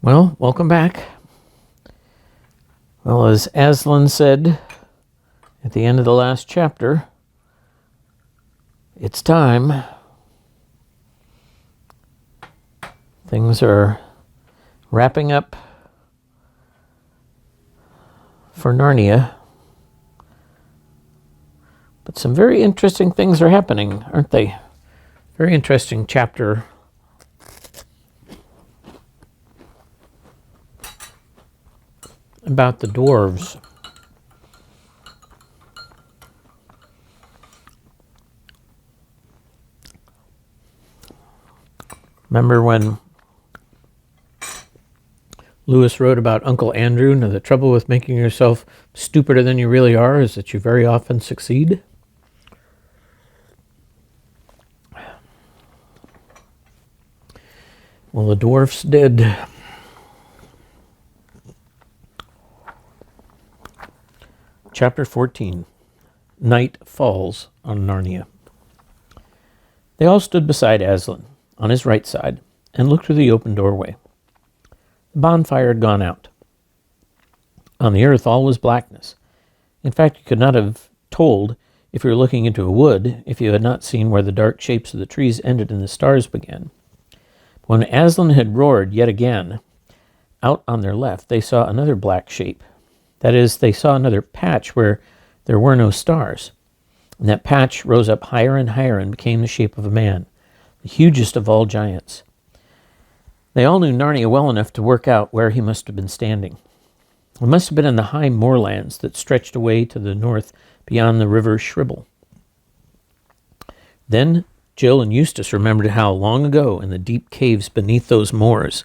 Well, welcome back. Well, as Aslan said at the end of the last chapter, it's time. Things are wrapping up for Narnia. But some very interesting things are happening, aren't they? Very interesting chapter. About the dwarves. Remember when Lewis wrote about Uncle Andrew? Now, the trouble with making yourself stupider than you really are is that you very often succeed. Well, the dwarfs did. Chapter 14. Night falls on Narnia. They all stood beside Aslan, on his right side, and looked through the open doorway. The bonfire had gone out. On the earth all was blackness. In fact, you could not have told, if you were looking into a wood, if you had not seen where the dark shapes of the trees ended and the stars began. When Aslan had roared yet again, out on their left they saw another black shape. That is, they saw another patch where there were no stars. And that patch rose up higher and higher and became the shape of a man, the hugest of all giants. They all knew Narnia well enough to work out where he must have been standing. It must have been in the high moorlands that stretched away to the north beyond the river Shribble. Then Jill and Eustace remembered how long ago, in the deep caves beneath those moors,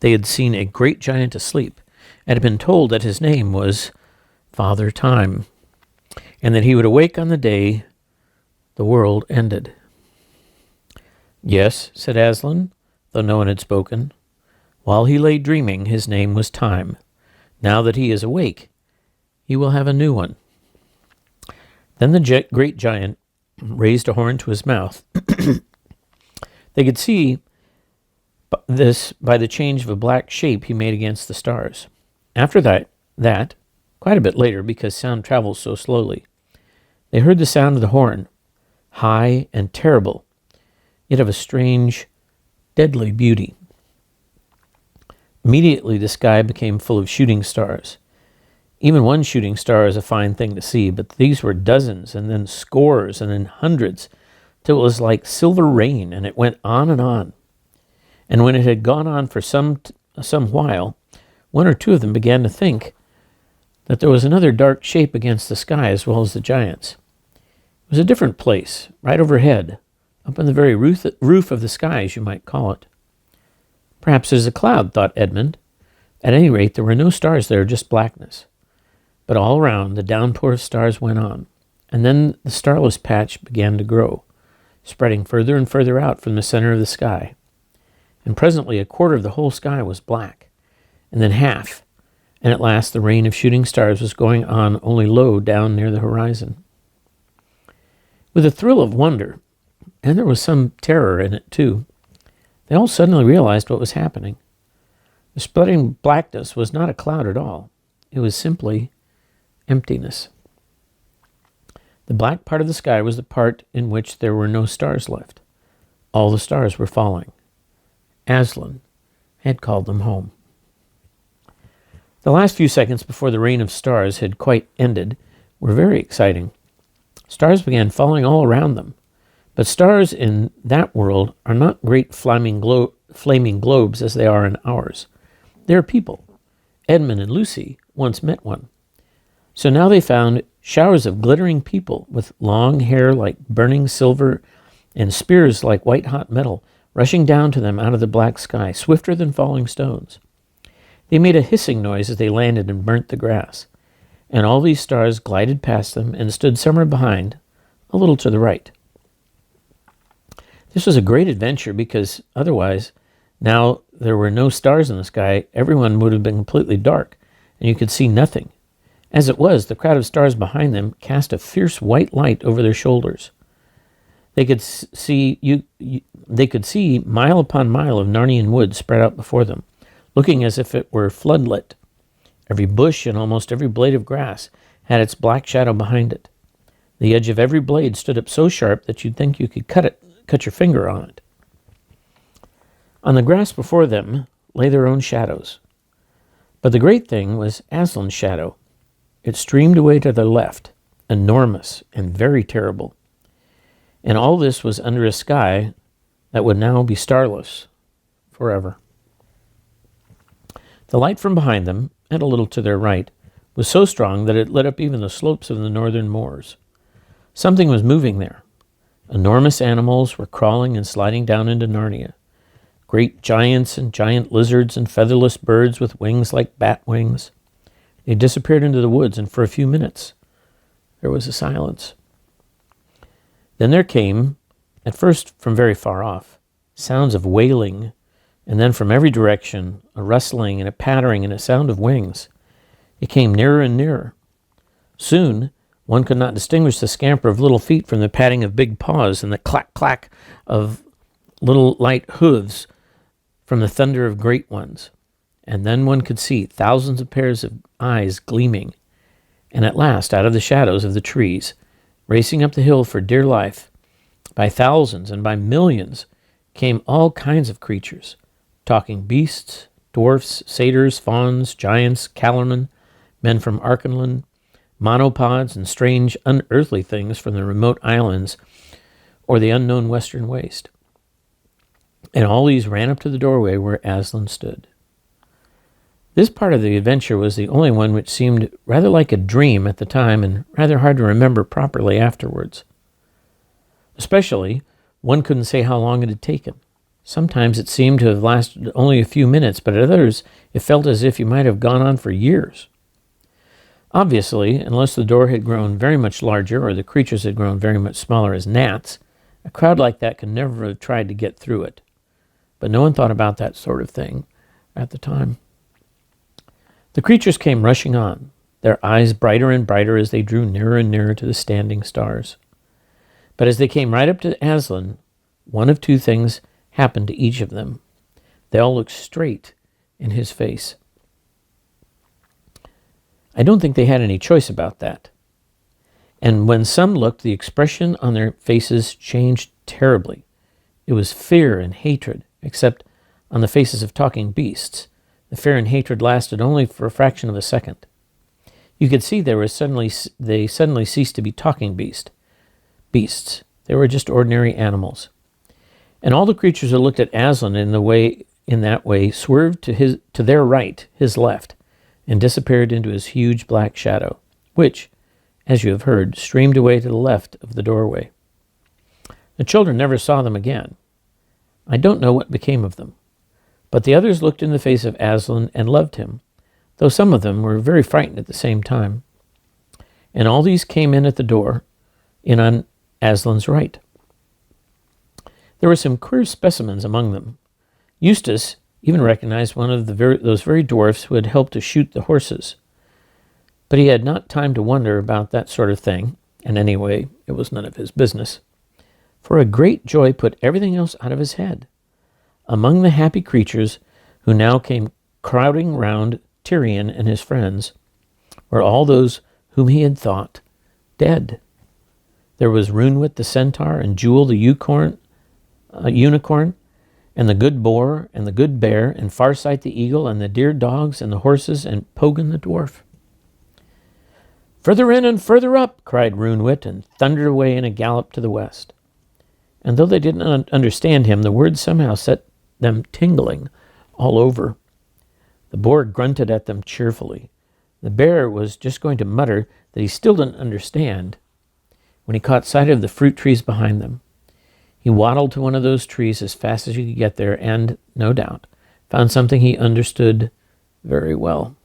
they had seen a great giant asleep, and had been told that his name was Father Time, and that he would awake on the day the world ended. Yes, said Aslan, though no one had spoken. While he lay dreaming, his name was Time. Now that he is awake, he will have a new one. Then the great giant raised a horn to his mouth. They could see this by the change of a black shape he made against the stars. After that, quite a bit later, because sound travels so slowly, they heard the sound of the horn, high and terrible, yet of a strange, deadly beauty. Immediately the sky became full of shooting stars. Even one shooting star is a fine thing to see, but these were dozens, and then scores, and then hundreds, till it was like silver rain, and it went on and on. And when it had gone on for some while, one or two of them began to think that there was another dark shape against the sky as well as the giants. It was a different place, right overhead, up in the very roof of the sky, as you might call it. Perhaps it is a cloud, thought Edmund. At any rate, there were no stars there, just blackness. But all around, the downpour of stars went on, and then the starless patch began to grow, spreading further and further out from the center of the sky. And presently a quarter of the whole sky was black, and then half, and at last the rain of shooting stars was going on only low down near the horizon. With a thrill of wonder, and there was some terror in it too, they all suddenly realized what was happening. The spreading blackness was not a cloud at all. It was simply emptiness. The black part of the sky was the part in which there were no stars left. All the stars were falling. Aslan had called them home. The last few seconds before the rain of stars had quite ended were very exciting. Stars began falling all around them. But stars in that world are not great flaming globes as they are in ours. They are people. Edmund and Lucy once met one. So now they found showers of glittering people with long hair like burning silver and spears like white-hot metal rushing down to them out of the black sky, swifter than falling stones. They made a hissing noise as they landed and burnt the grass, and all these stars glided past them and stood somewhere behind, a little to the right. This was a great adventure because otherwise, now there were no stars in the sky, everyone would have been completely dark, and you could see nothing. As it was, the crowd of stars behind them cast a fierce white light over their shoulders. They could see mile upon mile of Narnian wood spread out before them, looking as if it were floodlit. Every bush and almost every blade of grass had its black shadow behind it. The edge of every blade stood up so sharp that you'd think you could cut your finger on it. On the grass before them lay their own shadows. But the great thing was Aslan's shadow. It streamed away to their left, enormous and very terrible. And all this was under a sky that would now be starless forever. The light from behind them, and a little to their right, was so strong that it lit up even the slopes of the northern moors. Something was moving there. Enormous animals were crawling and sliding down into Narnia. Great giants and giant lizards and featherless birds with wings like bat wings. They disappeared into the woods, and for a few minutes there was a silence. Then there came, at first from very far off, sounds of wailing, and then from every direction a rustling and a pattering and a sound of wings. It came nearer and nearer. Soon one could not distinguish the scamper of little feet from the padding of big paws and the clack-clack of little light hooves from the thunder of great ones. And then one could see thousands of pairs of eyes gleaming. And at last, out of the shadows of the trees, racing up the hill for dear life, by thousands and by millions, came all kinds of creatures, talking beasts, dwarfs, satyrs, fauns, giants, calormen, men from Archenland, monopods, and strange unearthly things from the remote islands or the unknown western waste. And all these ran up to the doorway where Aslan stood. This part of the adventure was the only one which seemed rather like a dream at the time and rather hard to remember properly afterwards. Especially, one couldn't say how long it had taken. Sometimes it seemed to have lasted only a few minutes, but at others it felt as if you might have gone on for years. Obviously, unless the door had grown very much larger or the creatures had grown very much smaller as gnats, a crowd like that could never have tried to get through it. But no one thought about that sort of thing at the time. The creatures came rushing on, their eyes brighter and brighter as they drew nearer and nearer to the standing stars. But as they came right up to Aslan, one of two things happened to each of them. They all looked straight in his face. I don't think they had any choice about that. And when some looked, the expression on their faces changed terribly. It was fear and hatred, except on the faces of talking beasts. The fear and hatred lasted only for a fraction of a second. You could see they suddenly ceased to be talking beasts. They were just ordinary animals. And all the creatures who looked at Aslan in that way swerved to their right, his left, and disappeared into his huge black shadow, which, as you have heard, streamed away to the left of the doorway. The children never saw them again. I don't know what became of them, but the others looked in the face of Aslan and loved him, though some of them were very frightened at the same time. And all these came in at the door, in on Aslan's right. There were some queer specimens among them. Eustace even recognized one of those very dwarfs who had helped to shoot the horses. But he had not time to wonder about that sort of thing, and anyway, it was none of his business. For a great joy put everything else out of his head. Among the happy creatures who now came crowding round Tirian and his friends were all those whom he had thought dead. There was Runewit the centaur, and Jewel the unicorn, and the good boar, and the good bear, and Farsight the eagle, and the dear dogs, and the horses, and Pogan the dwarf. "Further in and further up!" cried Runewit, and thundered away in a gallop to the west. And though they did not understand him, the words somehow set them tingling all over. The boar grunted at them cheerfully. The bear was just going to mutter that he still didn't understand when he caught sight of the fruit trees behind them. He waddled to one of those trees as fast as he could get there and, no doubt, found something he understood very well.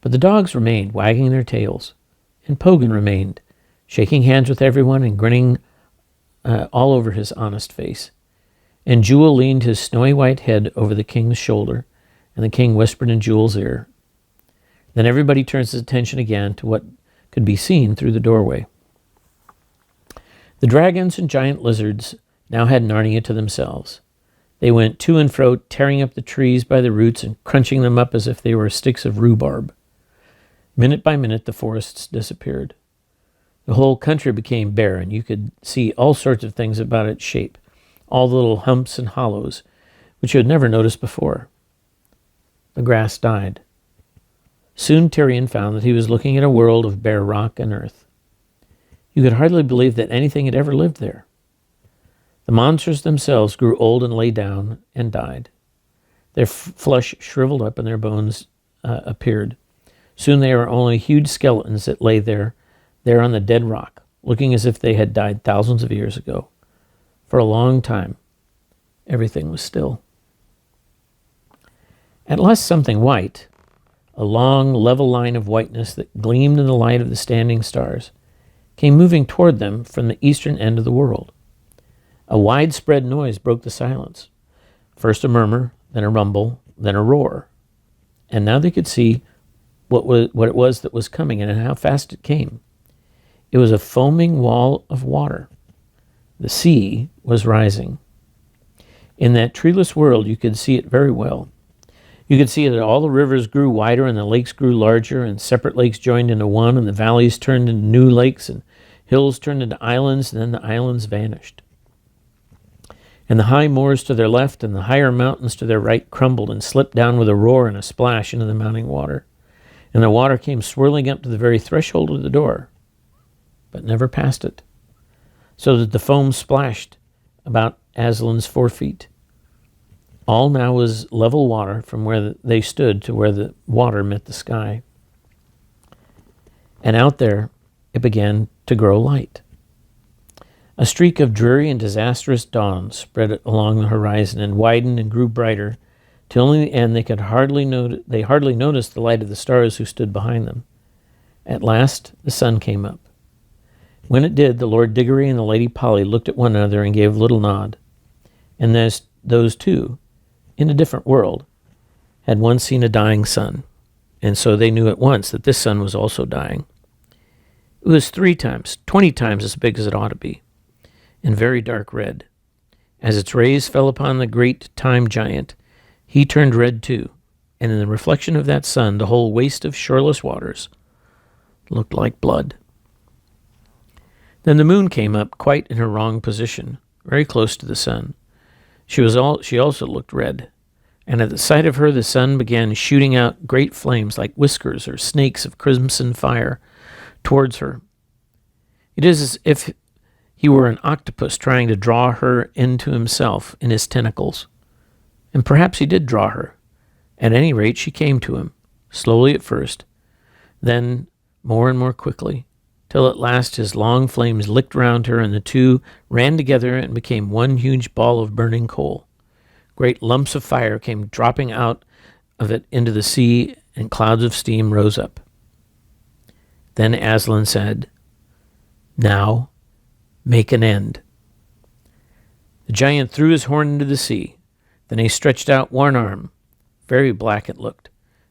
But the dogs remained, wagging their tails, and Pogan remained, shaking hands with everyone and grinning all over his honest face. And Jewel leaned his snowy white head over the king's shoulder, and the king whispered in Jewel's ear. Then everybody turns his attention again to what could be seen through the doorway. The dragons and giant lizards now had Narnia to themselves. They went to and fro, tearing up the trees by the roots and crunching them up as if they were sticks of rhubarb. Minute by minute, the forests disappeared. The whole country became bare, and you could see all sorts of things about its shape, all the little humps and hollows, which you had never noticed before. The grass died. Soon Tirian found that he was looking at a world of bare rock and earth. You could hardly believe that anything had ever lived there. The monsters themselves grew old and lay down and died. Their flesh shriveled up and their bones appeared. Soon they were only huge skeletons that lay there on the dead rock, looking as if they had died thousands of years ago. For a long time, everything was still. At last something white, a long, level line of whiteness that gleamed in the light of the standing stars, came moving toward them from the eastern end of the world. A widespread noise broke the silence. First a murmur, then a rumble, then a roar. And now they could see what it was that was coming and how fast it came. It was a foaming wall of water. The sea was rising. In that treeless world, you could see it very well. You could see that all the rivers grew wider and the lakes grew larger, and separate lakes joined into one, and the valleys turned into new lakes, and hills turned into islands, and then the islands vanished. And the high moors to their left and the higher mountains to their right crumbled and slipped down with a roar and a splash into the mounting water. And the water came swirling up to the very threshold of the door, but never past it, so that the foam splashed about Aslan's 4 feet. All now was level water from where they stood to where the water met the sky. And out there, it began to grow light. A streak of dreary and disastrous dawn spread along the horizon and widened and grew brighter, till in the end they hardly noticed the light of the stars who stood behind them. At last, the sun came up. When it did, the Lord Diggory and the Lady Polly looked at one another and gave a little nod. And those two, in a different world, had once seen a dying sun, and so they knew at once that this sun was also dying. It was 20 times as big as it ought to be, and very dark red. As its rays fell upon the great time giant, he turned red too, and in the reflection of that sun, the whole waste of shoreless waters looked like blood. Then the moon came up quite in her wrong position, very close to the sun. She also looked red, and at the sight of her the sun began shooting out great flames like whiskers or snakes of crimson fire towards her. It is as if he were an octopus trying to draw her into himself in his tentacles. And perhaps he did draw her. At any rate, she came to him, slowly at first, then more and more quickly, till at last his long flames licked round her, and the two ran together and became one huge ball of burning coal. Great lumps of fire came dropping out of it into the sea, and clouds of steam rose up. Then Aslan said, "Now, make an end." The giant threw his horn into the sea. Then he stretched out one arm, very black it looked,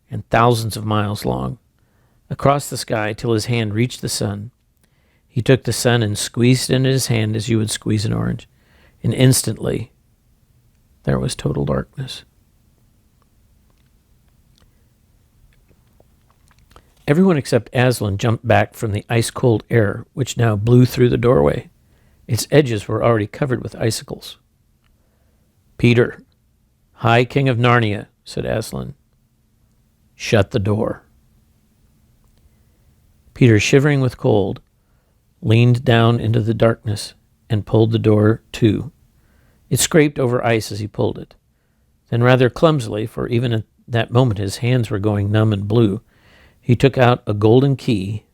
and thousands of miles long, across the sky till his hand reached the sun. He took the sun and squeezed it in his hand as you would squeeze an orange, and instantly there was total darkness. Everyone except Aslan jumped back from the ice-cold air which now blew through the doorway. Its edges were already covered with icicles. "Peter, High King of Narnia," said Aslan, "shut the door." Peter, shivering with cold, leaned down into the darkness and pulled the door to. It scraped over ice as he pulled it. Then rather clumsily, for even at that moment his hands were going numb and blue, he took out a golden key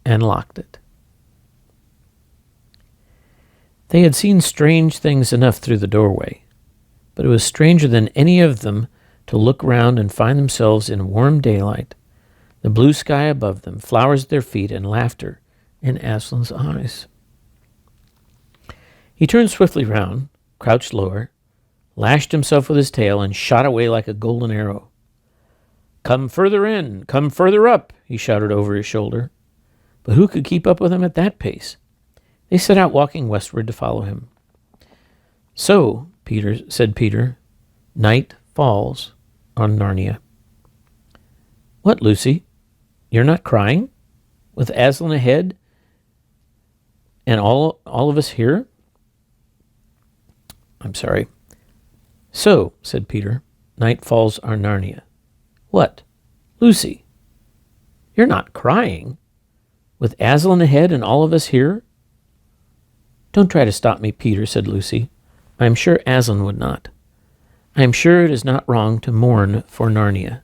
and locked it. They had seen strange things enough through the doorway, but it was stranger than any of them to look round and find themselves in warm daylight, the blue sky above them, flowers at their feet, and laughter in Aslan's eyes. He turned swiftly round, crouched lower, lashed himself with his tail, and shot away like a golden arrow. "Come further in, come further up," he shouted over his shoulder. But who could keep up with him at that pace? They set out walking westward to follow him. So, Peter. Night falls on Narnia. What, Lucy? You're not crying? With Aslan ahead and all of us here? I'm sorry. So, said Peter, night falls on Narnia. What? Lucy, you're not crying? With Aslan ahead and all of us here? Don't try to stop me, Peter, said Lucy. I am sure Aslan would not. I am sure it is not wrong to mourn for Narnia.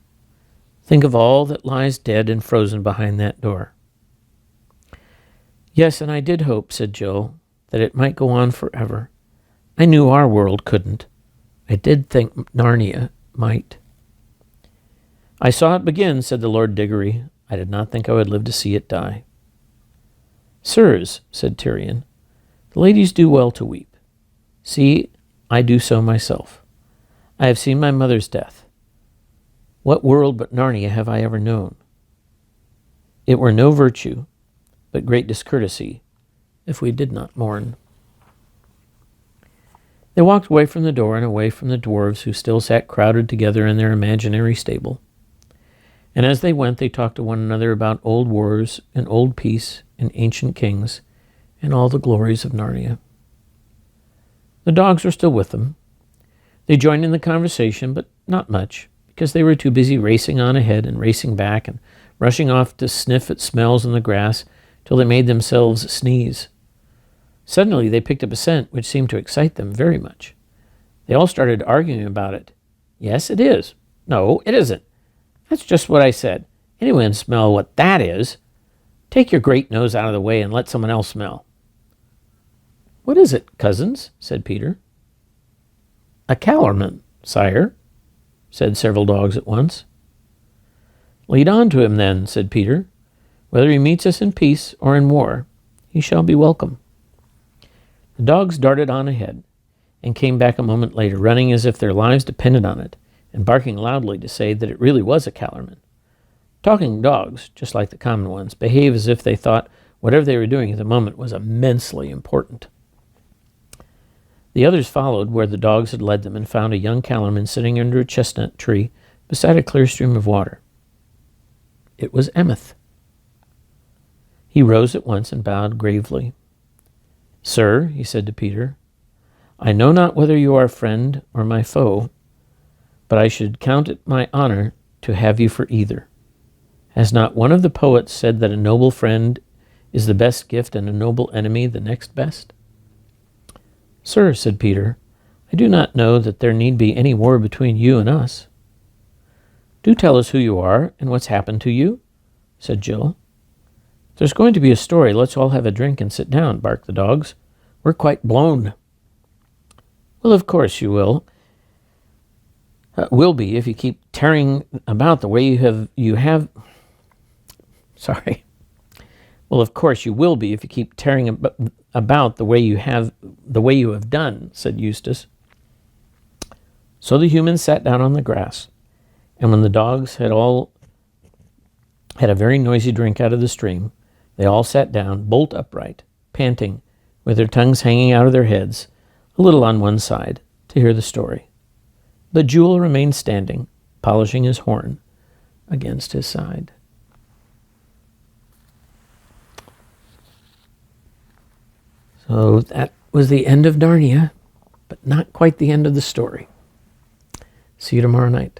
Think of all that lies dead and frozen behind that door. Yes, and I did hope, said Jill, that it might go on forever. I knew our world couldn't. I did think Narnia might. I saw it begin, said the Lord Diggory. I did not think I would live to see it die. Sirs, said Tyrion, the ladies do well to weep. See, I do so myself. I have seen my mother's death. What world but Narnia have I ever known? It were no virtue, but great discourtesy, if we did not mourn. They walked away from the door and away from the dwarves who still sat crowded together in their imaginary stable. And as they went, they talked to one another about old wars and old peace and ancient kings and all the glories of Narnia. The dogs were still with them. They joined in the conversation, but not much, because they were too busy racing on ahead and racing back and rushing off to sniff at smells in the grass till they made themselves sneeze. Suddenly they picked up a scent which seemed to excite them very much. They all started arguing about it. Yes, it is. No, it isn't. That's just what I said. Anyone can smell what that is. Take your great nose out of the way and let someone else smell. What is it, cousins? Said Peter. A Calorman, sire, said several dogs at once. Lead on to him then, said Peter. Whether he meets us in peace or in war, he shall be welcome. The dogs darted on ahead and came back a moment later, running as if their lives depended on it, and barking loudly to say that it really was a Calorman. Talking dogs, just like the common ones, behave as if they thought whatever they were doing at the moment was immensely important. The others followed where the dogs had led them and found a young Calorman sitting under a chestnut tree beside a clear stream of water. It was Emeth. He rose at once and bowed gravely. Sir, he said to Peter, I know not whether you are a friend or my foe, but I should count it my honor to have you for either. Has not one of the poets said that a noble friend is the best gift and a noble enemy the next best? Sir, said Peter, I do not know that there need be any war between you and us. Do tell us who you are and what's happened to you, said Jill. If there's going to be a story, let's all have a drink and sit down, barked the dogs. We're quite blown. Well, of course you will. Will be if you keep tearing about the way you have. Sorry. Well, of course you will be if you keep tearing about the way you have done, said Eustace. So the humans sat down on the grass, and when the dogs had all had a very noisy drink out of the stream, they all sat down, bolt upright, panting, with their tongues hanging out of their heads, a little on one side, to hear the story. But Jewel remained standing, polishing his horn against his side. So that was the end of Narnia, but not quite the end of the story. See you tomorrow night.